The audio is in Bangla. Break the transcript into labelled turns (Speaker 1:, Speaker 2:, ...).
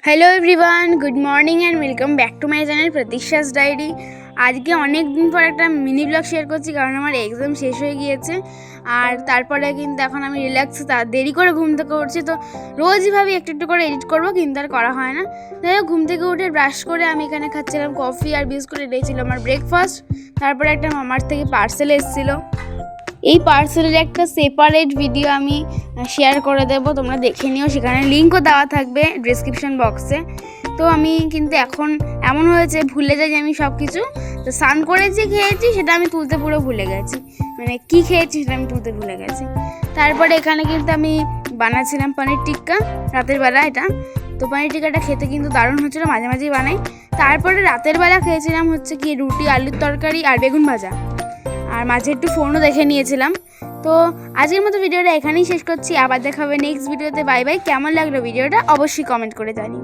Speaker 1: Hello everyone, good morning and welcome back to my channel Pratiksha's diary. আজকে অনেক দিন পর একটা মিনি ব্লগ শেয়ার করছি, কারণ আমার এক্সাম শেষ হয়ে গিয়েছে। আর তারপরে কিন্তু এখন আমি রিল্যাক্স, দেরি করে ঘুম থেকে উঠছি, তো রোজই ভাবি একটু একটু করে এডিট করবো, কিন্তু আর করা হয় না। যাই হোক, ঘুম থেকে উঠে ব্রাশ করে আমি এখানে খাচ্ছিলাম কফি আর বিস্কুট, এটাই ছিল আমার ব্রেকফাস্ট। তারপরে একটা মামার থেকে পার্সেল এসেছিলো, এই পার্সেলের একটা সেপারেট ভিডিও আমি শেয়ার করে দেবো, তোমরা দেখে নিও, সেখানে লিঙ্কও দেওয়া থাকবে ডেসক্রিপশন বক্সে। তো আমি কিন্তু এখন এমন হয়েছে, ভুলে যাই যে আমি সব কিছু, তো স্নান করেছি, খেয়েছি, সেটা আমি তুলতে পুরো ভুলে গেছি, মানে কি খেয়েছি সেটা আমি তুলতে ভুলে গেছি। তারপরে এখানে কিন্তু আমি বানাচ্ছিলাম পনির টিক্কা রাতের বেলা, এটা তো পনির টিক্কাটা খেতে কিন্তু দারুণ হচ্ছিলো, মাঝে মাঝেই বানাই। তারপরে রাতের বেলা খেয়েছিলাম হচ্ছে কি রুটি, আলুর তরকারি আর বেগুন ভাজা, আর মাঝে একটু ফোনও দেখে নিয়েছিলাম। তো আজকের মতো ভিডিওটা এখানেই শেষ করছি, আবার দেখা হবে নেক্সট ভিডিওতে। Bye bye. কেমন লাগলো ভিডিওটা অবশ্যই কমেন্ট করে জানিও।